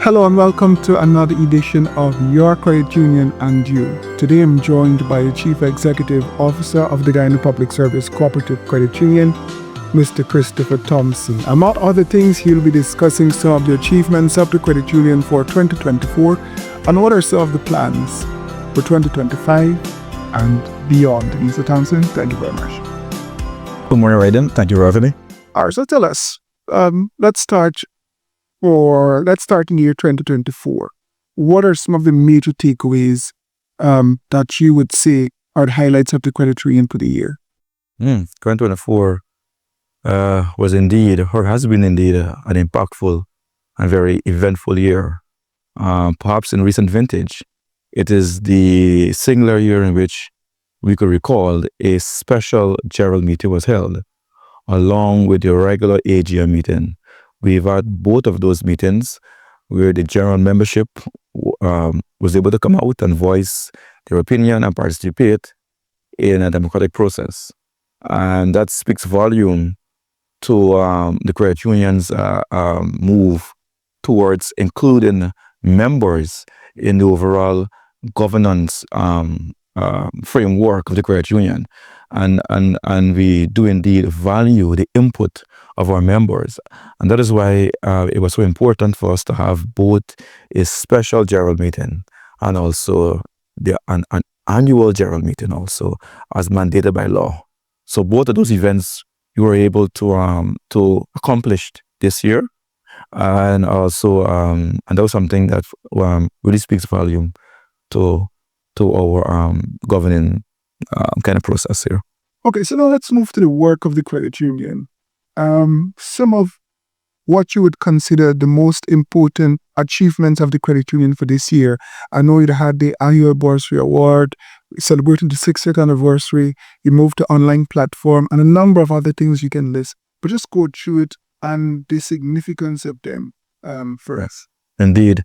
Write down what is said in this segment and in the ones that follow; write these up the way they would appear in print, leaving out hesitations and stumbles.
Hello and welcome to another edition of Your Credit Union and You. Today I'm joined by the Chief Executive Officer of the Guyana Public Service Cooperative Credit Union, Mr. Christopher Thompson. Among other things, he'll be discussing some of the achievements of the credit union for 2024 and what are some of the plans for 2025 and beyond. Mr. Thompson, thank you very much. Good morning, Raiden. Thank you for having me. All right, so tell us, let's start in year 2024. What are some of the major takeaways that you would say are the highlights of the credit union for the year? 2024 was indeed, or has been indeed, an impactful and very eventful year. Perhaps in recent vintage, it is the singular year in which we could recall a special general meeting was held, along with the regular AGM meeting. We've had both of those meetings where the general membership was able to come out and voice their opinion and participate in a democratic process. And that speaks volume to the credit union's move towards including members in the overall governance framework of the credit union. And we do indeed value the input of our members. And that is why it was so important for us to have both a special general meeting and also an annual general meeting also as mandated by law. So both of those events we were able to accomplish this year. And also, and that was something that really speaks volume to our governing kind of process here. Okay, so now let's move to the work of the credit union. Some of what you would consider the most important achievements of the credit union for this year. I know you had the annual bursary award, celebrating the 60th anniversary, you moved to online platform, and a number of other things you can list. But just go through it and the significance of them for us. Indeed.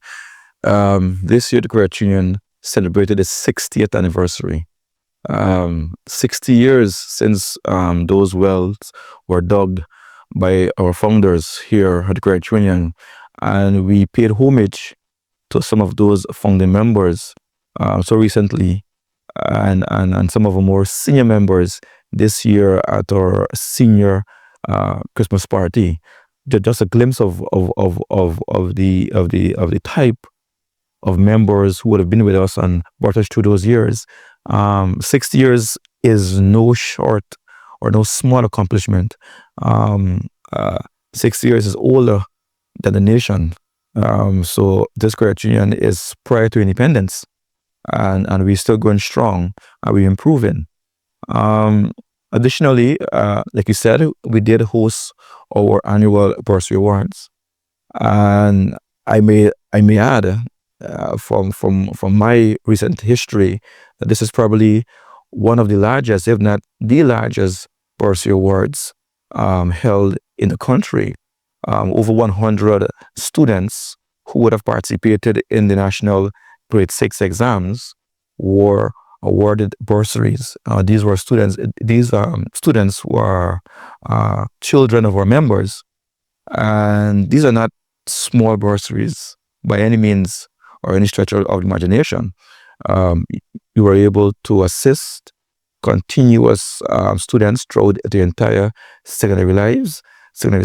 This year, the credit union celebrated its 60th anniversary. 60 years since those wells were dug by our founders here at the credit union, and we paid homage to some of those founding members so recently, and some of our more senior members this year at our senior Christmas party. Just a glimpse of the type of members who would have been with us and brought us through those years. 60 years is no short or no small accomplishment. 60 years is older than the nation. So this credit union is prior to independence, and we're still going strong and we're improving. Additionally, like you said, we did host our annual bursary awards, and I may add, from my recent history, that this is probably one of the largest, if not the largest, bursary awards held in the country. Over 100 students who would have participated in the national grade 6 exams were awarded bursaries. These students were children of our members, and these are not small bursaries by any means or any stretch of the imagination. We were able to assist continuous students throughout the entire secondary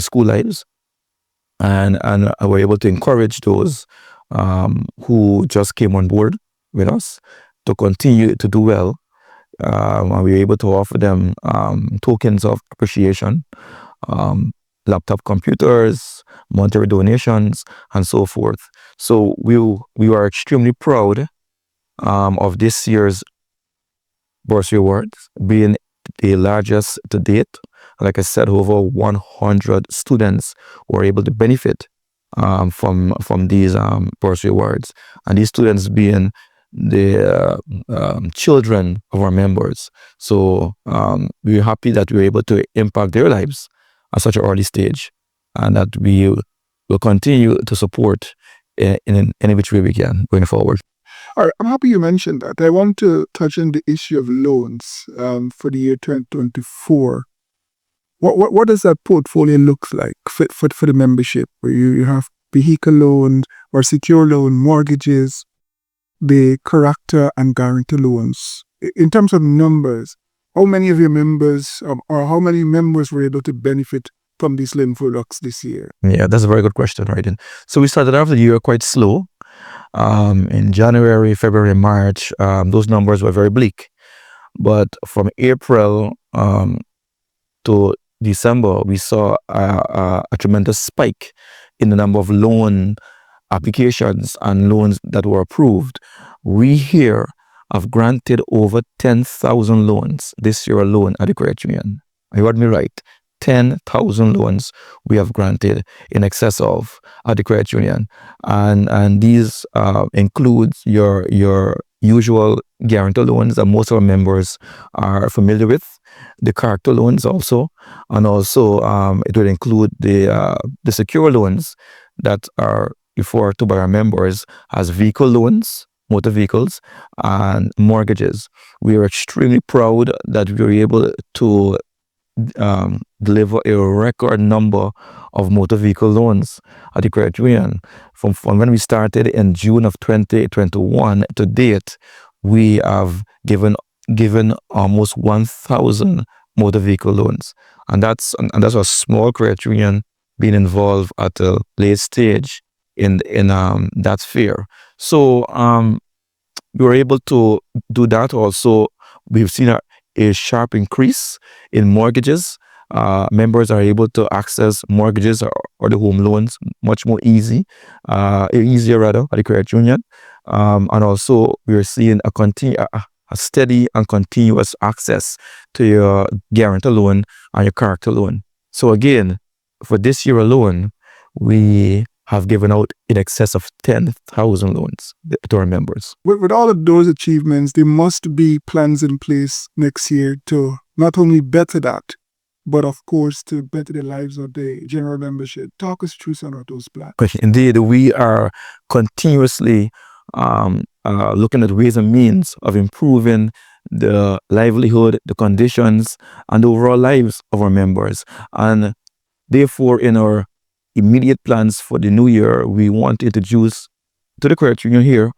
school lives, and were able to encourage those who just came on board with us to continue to do well. And we were able to offer them tokens of appreciation, laptop computers, monetary donations, and so forth. So we are extremely proud of this year's bursary awards being the largest to date. Like I said, over 100 students were able to benefit from these bursary awards, and these students being the children of our members. So we're happy that we were able to impact their lives at such an early stage, and that we will continue to support in any which way we can going forward. All right, I'm happy you mentioned that. I want to touch on the issue of loans for the year 2024. What does that portfolio look like for the membership, where you have vehicle loans or secure loan mortgages, the character and guarantee loans. In terms of numbers, how many of your members or how many members were able to benefit from these loan products this year? Yeah, that's a very good question, right? So we started off the year quite slow. In January, February, March, those numbers were very bleak. But from April to December, we saw a tremendous spike in the number of loan applications and loans that were approved. We here have granted over 10,000 loans this year alone at the credit union. You heard me right. 10,000 loans we have granted in excess of at the credit union. And these includes your usual guarantor loans that most of our members are familiar with, the character loans also, and also it will include the secure loans that are referred to by our members as vehicle loans, motor vehicles, and mortgages. We are extremely proud that we were able to deliver a record number of motor vehicle loans at the credit union. From when we started in June of 2021 to date, we have given almost 1,000 motor vehicle loans, and that's a small credit union being involved at a late stage in that sphere. So we were able to do that. Also, we've seen a sharp increase in mortgages. Members are able to access mortgages or the home loans much more easier at the credit union. And also we are seeing a steady and continuous access to your guarantor loan and your character loan. So again, for this year alone, we have given out in excess of 10,000 loans to our members. With all of those achievements, there must be plans in place next year to not only better that, but of course to better the lives of the general membership. Talk us through some of those plans. Indeed, we are continuously looking at ways and means of improving the livelihood, the conditions, and the overall lives of our members. And therefore, in our immediate plans for the new year, we want to introduce to the credit union here,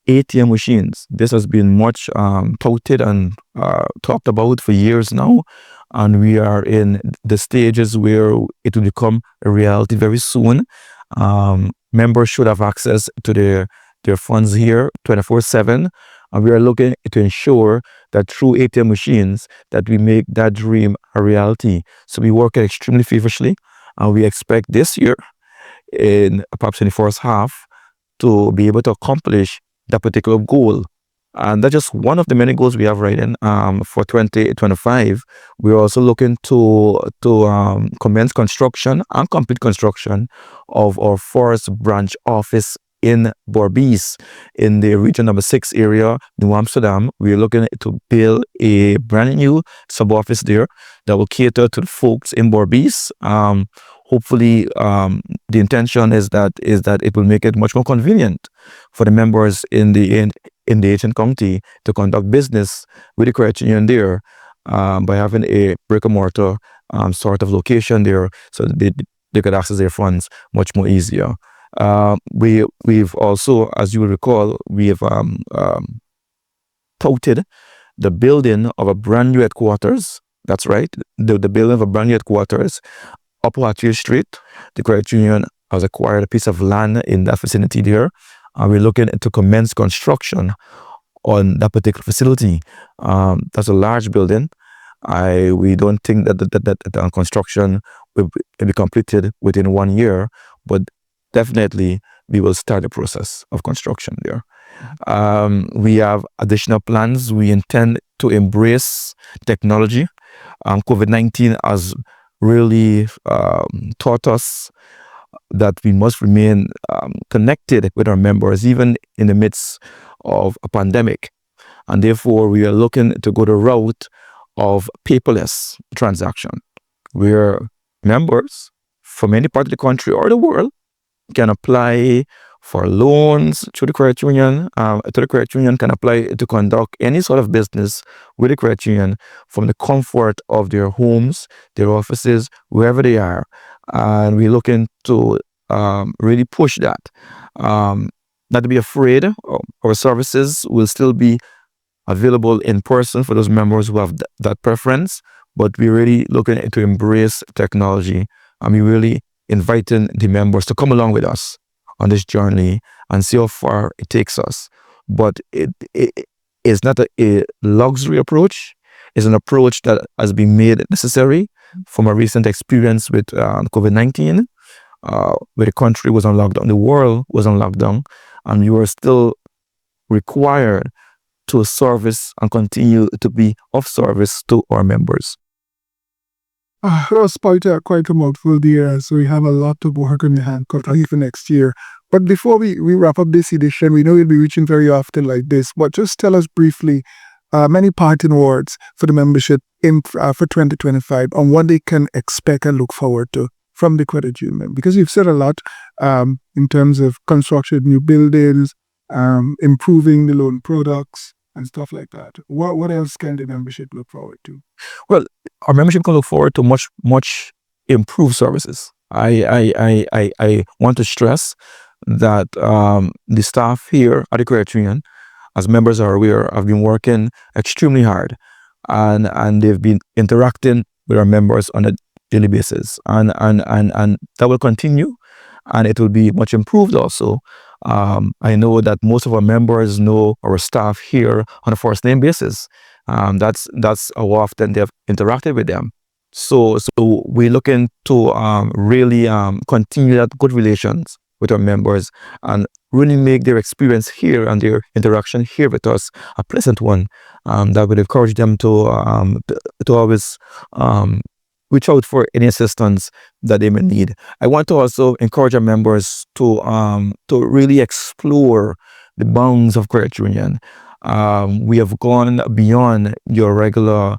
ATM machines. This has been much touted and talked about for years now, and we are in the stages where it will become a reality very soon. Members should have access to their funds here 24/7, and we are looking to ensure that through ATM machines that we make that dream a reality. So we work extremely feverishly, and we expect this year, perhaps in the first half, to be able to accomplish that particular goal. And that's just one of the many goals we have right in for 2025. We're also looking to commence construction and complete construction of our first branch office in Berbice, in the region number 6 area, New Amsterdam. We're looking to build a brand new sub-office there that will cater to the folks in Berbice. Hopefully, the intention is that it will make it much more convenient for the members in the Ancient County to conduct business with the credit union there by having a brick and mortar sort of location there, so that they could access their funds much more easier. We've also, as you will recall, we have touted the building of a brand new headquarters. That's right, the building of a brand new headquarters up Wattier Street. The credit union has acquired a piece of land in that vicinity there, and we're looking to commence construction on that particular facility. That's a large building. We don't think that construction will be completed within 1 year, but definitely we will start the process of construction there. We have additional plans. We intend to embrace technology. COVID-19 has really taught us that we must remain connected with our members even in the midst of a pandemic, and therefore we are looking to go the route of paperless transaction, where members from any part of the country or the world can apply for loans through the credit union. The credit union can apply to conduct any sort of business with the credit union from the comfort of their homes, their offices, wherever they are. And we're looking to really push that. Not to be afraid. Our services will still be available in person for those members who have that preference, but we're really looking to embrace technology, and we're really inviting the members to come along with us on this journey and see how far it takes us. But it is not a luxury approach. It's an approach that has been made necessary from a recent experience with COVID-19, where the country was on lockdown, the world was on lockdown, and we were still required to service and continue to be of service to our members. That was quite a mouthful there, so we have a lot of work on your hand cut out for next year. But before we wrap up this edition, we know you'll be reaching very often like this, but just tell us briefly many parting words for the membership for 2025 on what they can expect and look forward to from the credit union. Because you've said a lot in terms of construction of new buildings, improving the loan products and stuff like that. What else can the membership look forward to? Well, our membership can look forward to much improved services. I want to stress that the staff here at the credit union, as members are aware, have been working extremely hard, and they've been interacting with our members on a daily basis, and that will continue, and it will be much improved also. I know that most of our members know our staff here on a first name basis. That's how often they've interacted with them. So we're looking to really continue that good relations with our members and really make their experience here and their interaction here with us a pleasant one. That would encourage them to always reach out for any assistance that they may need. I want to also encourage our members to really explore the bounds of credit union. We have gone beyond your regular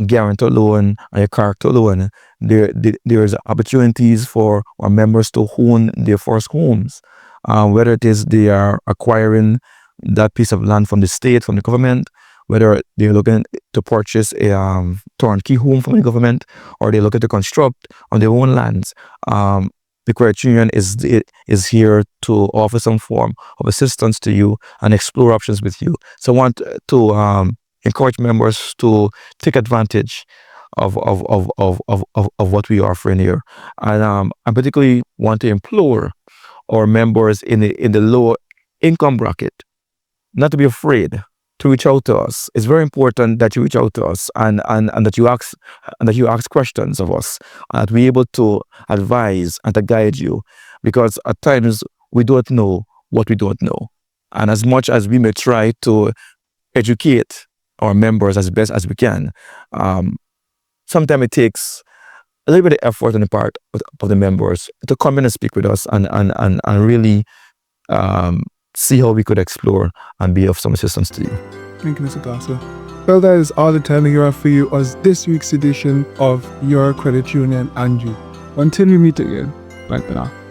guarantor loan and your character loan. There's opportunities for our members to own their first homes, whether it is they are acquiring that piece of land from the state, from the government, whether they're looking to purchase a turnkey home from the government, or they're looking to construct on their own lands. The credit union is here to offer some form of assistance to you and explore options with you. So I want to encourage members to take advantage of what we offer in here, and I particularly want to implore our members in the lower income bracket not to be afraid to reach out to us. It's very important that you reach out to us and that you ask questions of us, and that we're able to advise and to guide you, because at times we don't know what we don't know, and as much as we may try to educate our members as best as we can, sometimes it takes a little bit of effort on the part of the members to come in and speak with us and really see how we could explore and be of some assistance to you. Thank you, Mr. Dasa. Well, that is all the time we have for you as this week's edition of Your Credit Union and You. Until we meet again, bye for now.